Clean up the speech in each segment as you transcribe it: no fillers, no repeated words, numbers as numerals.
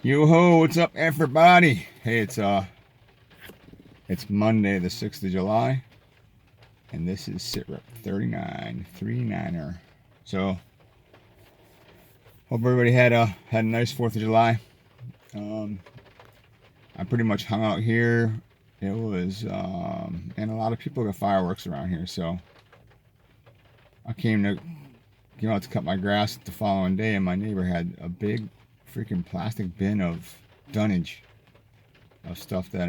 Yo-ho, what's up, everybody? Hey, it's Monday, the 6th of July, and this is SITREP 39er. So, hope everybody had a nice 4th of July. I pretty much hung out here. It was, and a lot of people got fireworks around here, so I came out to cut my grass the following day, and my neighbor had a big freaking plastic bin of dunnage of stuff that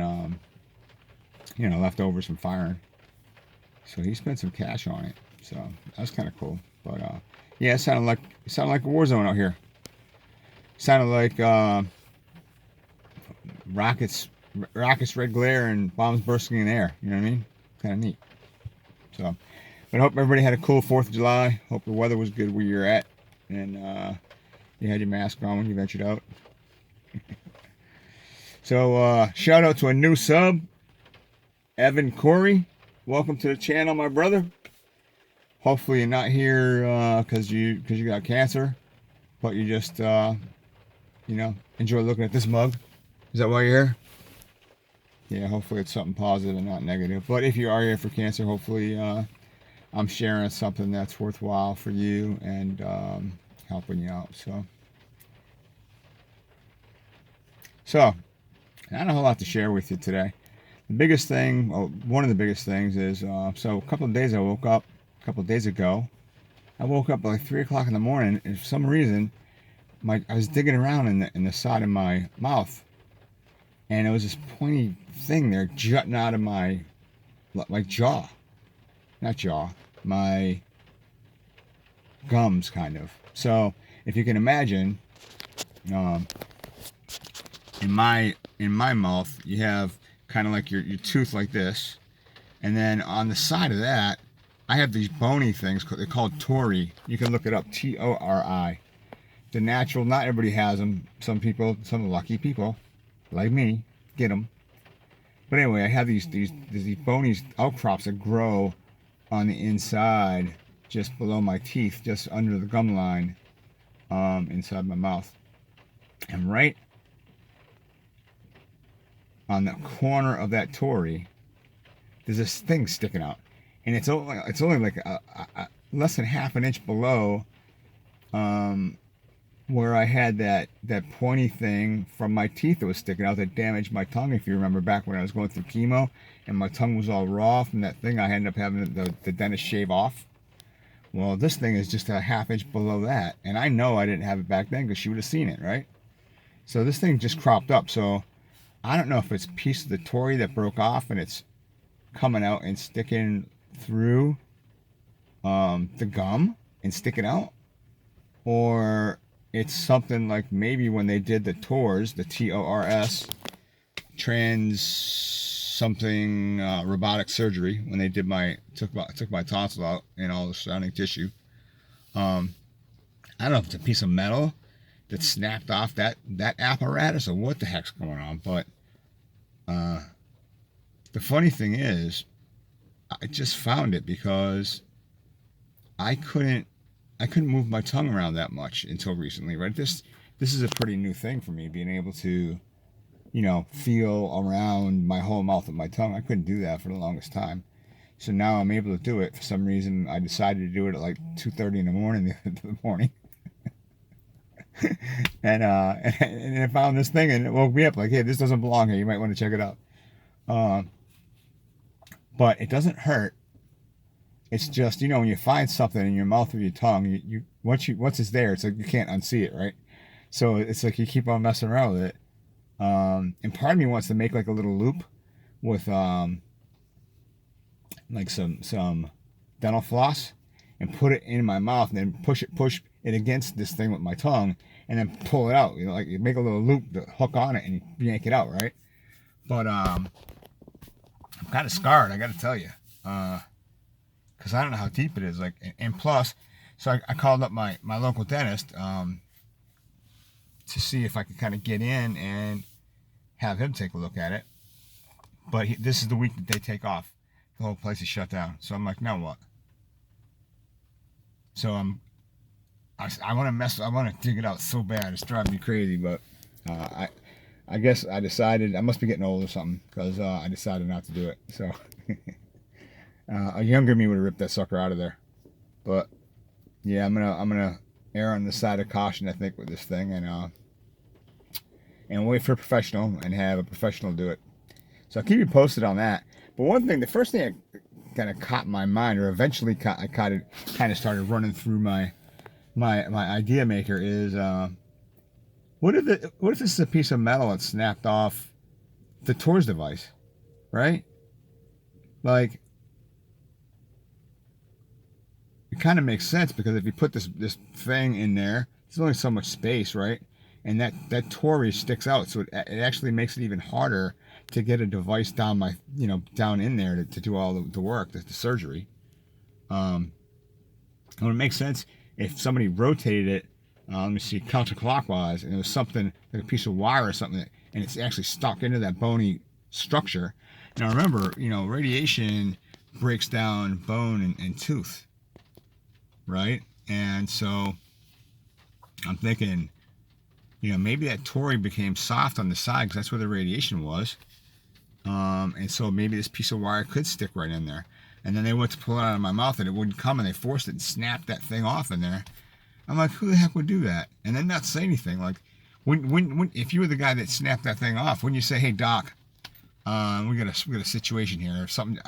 leftovers from firing. So he spent some cash on it. So that was kind of cool. But yeah, it sounded like a war zone out here. Sounded like rockets, red glare, and bombs bursting in the air. You know what I mean? Kind of neat. So, but I hope everybody had a cool 4th of July. Hope the weather was good where you're at, and you had your mask on when you ventured out. So shout out to a new sub, Evan Corey. Welcome to the channel, my brother. Hopefully you're not here because you got cancer, but you just enjoy looking at this mug. Is that why you're here? Yeah, hopefully it's something positive and not negative. But if you are here for cancer, hopefully I'm sharing something that's worthwhile for you and helping you out. So I don't have a lot to share with you today. The biggest thing, one of the biggest things is, so a couple of days ago, I woke up at like 3 o'clock in the morning, and for some reason, I was digging around in the side of my mouth, and it was this pointy thing there jutting out of my jaw. Not jaw, my gums, kind of. So, if you can imagine, in my mouth, you have kind of like your tooth like this, and then on the side of that I have these bony things. They're called tori. You can look it up, Tori. The natural, not everybody has them. Some lucky people like me get them. But anyway, I have these bony outcrops that grow on the inside, just below my teeth, just under the gum line, inside my mouth, and right on the corner of that tori, there's this thing sticking out, and it's only like a less than half an inch below where I had that pointy thing from my teeth that was sticking out that damaged my tongue. If you remember back when I was going through chemo and my tongue was all raw from that thing, I ended up having the dentist shave off. Well, this thing is just a half inch below that, and I know I didn't have it back then because she would have seen it, right? So this thing just cropped up. So I don't know if it's a piece of the tori that broke off and it's coming out and sticking through the gum and sticking out, or it's something like maybe when they did the TORS, the TORS, trans something robotic surgery, when they did took my tonsil out and all the surrounding tissue. I don't know if it's a piece of metal that snapped off that apparatus or what the heck's going on, but the funny thing is, I just found it because I couldn't move my tongue around that much until recently, right? This is a pretty new thing for me, being able to, feel around my whole mouth with my tongue. I couldn't do that for the longest time. So now I'm able to do it. For some reason, I decided to do it at like 2:30 in the morning. And I found this thing and it woke me up like, hey, this doesn't belong here. You might want to check it out. But it doesn't hurt. It's just, when you find something in your mouth or your tongue, once it's there, it's like you can't unsee it, right? So it's like you keep on messing around with it. And part of me wants to make like a little loop with like some dental floss and put it in my mouth and then push it against this thing with my tongue and then pull it out. Like you make a little loop to hook on it and you yank it out, right? But I'm kind of scarred, I got to tell you. Because I don't know how deep it is. Like, and plus, so I called up my local dentist to see if I could kind of get in and have him take a look at it. But this is the week that they take off. The whole place is shut down. So I'm like, now what? So I want to dig it out so bad. It's driving me crazy. But I guess I decided I must be getting old or something, because I decided not to do it. So a younger me would have ripped that sucker out of there. But yeah, I'm gonna err on the side of caution, I think, with this thing, and wait for a professional and have a professional do it. So I'll keep you posted on that. But one thing, the first thing that kind of caught my mind, or eventually I kind of started running through my idea maker, is what if this is a piece of metal that snapped off the TORS device, right? Like, it kind of makes sense, because if you put this thing in there, there's only so much space, right? And that Tory sticks out, so it actually makes it even harder to get a device down down in there to do all the work, the surgery. And it makes sense if somebody rotated it, let me see, counterclockwise, and it was something like a piece of wire or something, and it's actually stuck into that bony structure. Now remember, radiation breaks down bone and tooth, right? And so I'm thinking, maybe that Tory became soft on the side because that's where the radiation was. And so maybe this piece of wire could stick right in there. And then they went to pull it out of my mouth and it wouldn't come, and they forced it and snapped that thing off in there. I'm like, who the heck would do that? And then not say anything. Like, when if you were the guy that snapped that thing off, wouldn't you say, hey, doc, we got a situation here, or something?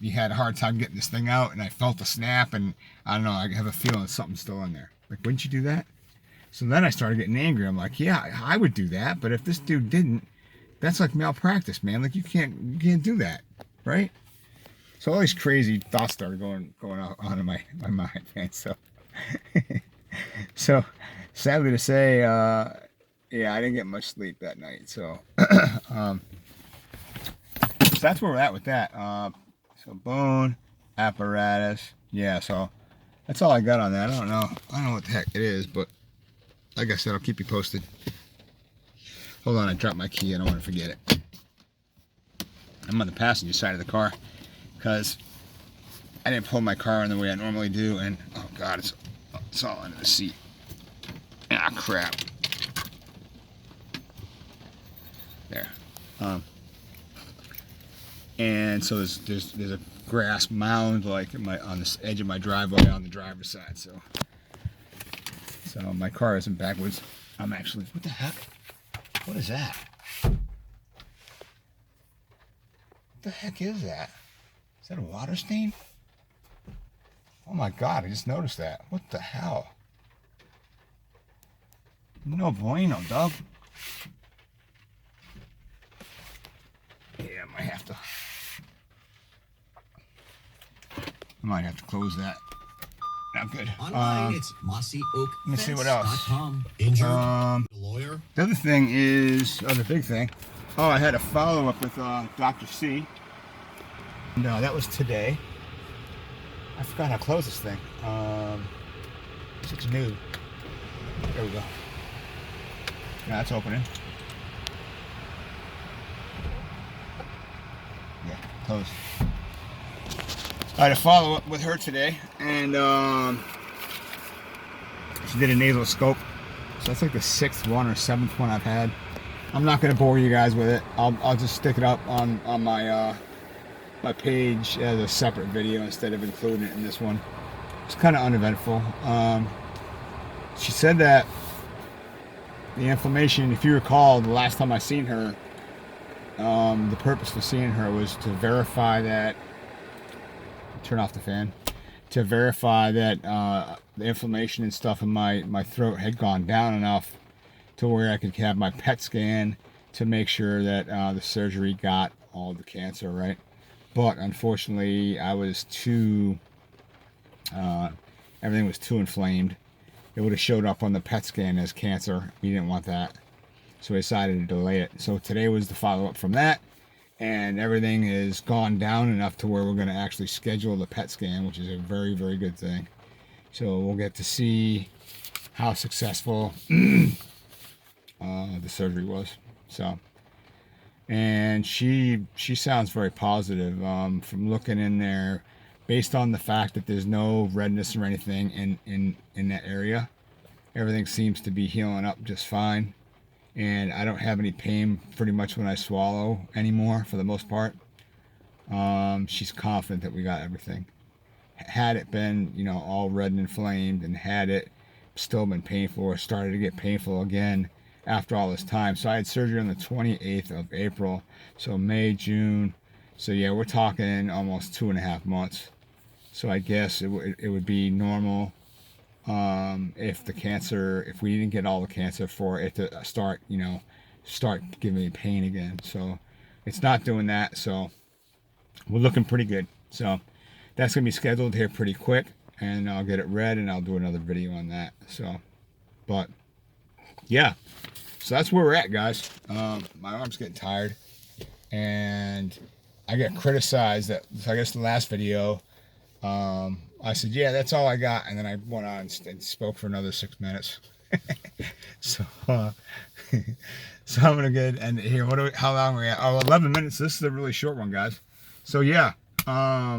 You had a hard time getting this thing out, and I felt the snap, and I don't know, I have a feeling something's still in there. Like, wouldn't you do that? So then I started getting angry. I'm like, yeah, I would do that, but if this dude didn't, that's like malpractice, man. Like, you can't do that, right? So all these crazy thoughts started going on in my mind, man. So, so sadly to say, yeah, I didn't get much sleep that night. So, so that's where we're at with that. So bone apparatus, yeah. So that's all I got on that. I don't know what the heck it is, but like I said, I'll keep you posted. Hold on, I dropped my key. I don't want to forget it. I'm on the passenger side of the car because I didn't pull my car in the way I normally do, and oh god, it's all under the seat. Ah, crap. There. And so there's a grass mound like on the edge of my driveway on the driver's side. So my car isn't backwards. I'm actually, what the heck? What is that? What the heck is that? Is that a water stain? Oh my god, I just noticed that. What the hell? No bueno, dog. Yeah, I might have to close that. Not good. Online, it's let me see what else. Injured, lawyer. The other thing is, the big thing. Oh, I had a follow-up with Dr. C. And that was today. I forgot how to close this thing. It's new. There we go. Yeah, it's opening. Yeah, closed. I had a follow-up with her today, and she did a nasal scope. So that's like the 6th one or 7th one I've had. I'm not going to bore you guys with it. I'll just stick it up on my my page as a separate video instead of including it in this one. It's kind of uneventful. She said that the inflammation, if you recall, the last time I seen her, the purpose for seeing her was to verify that, turn off the fan, to verify that the inflammation and stuff in my throat had gone down enough to where I could have my PET scan to make sure that the surgery got all the cancer, right? But unfortunately, I was too, everything was too inflamed. It would have showed up on the PET scan as cancer. We didn't want that. So we decided to delay it. So today was the follow-up from that. And everything has gone down enough to where we're going to actually schedule the PET scan, which is a very, very good thing. So we'll get to see how successful the surgery was. So, and she sounds very positive from looking in there, based on the fact that there's no redness or anything in that area. Everything seems to be healing up just fine. and I don't have any pain pretty much when I swallow anymore for the most part. She's confident that we got everything. Had it been, you know, all red and inflamed, and had it still been painful or started to get painful again after all this time. So I had surgery on the 28th of April, so May, June. So yeah, we're talking almost 2.5 months. So I guess it would be normal if we didn't get all the cancer, for it to start, you know, start giving me pain again. So it's not doing that. So we're looking pretty good. So that's going to be scheduled here pretty quick, and I'll get it read and I'll do another video on that. So, but yeah, so that's where we're at, guys. My arm's getting tired, and I got criticized that, I guess, the last video. I said, yeah, that's all I got, and then I went on and spoke for another 6 minutes. So so I'm gonna get end it here. How long are we at? Oh, 11 minutes. This is a really short one, guys. So yeah, let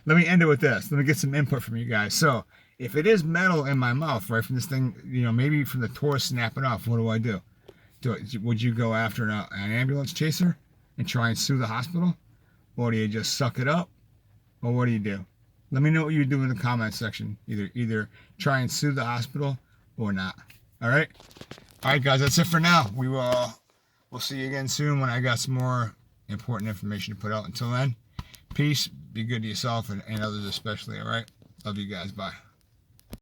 me end it with this. Let me get some input from you guys. So if it is metal in my mouth, right, from this thing, you know, maybe from the torus snapping off, what do? Would you go after an ambulance chaser and try and sue the hospital, or do you just suck it up, or what do you do? Let me know what you do in the comment section. Either try and sue the hospital or not. All right, guys. That's it for now. We'll see you again soon when I got some more important information to put out. Until then, peace. Be good to yourself and others especially. All right. Love you guys. Bye.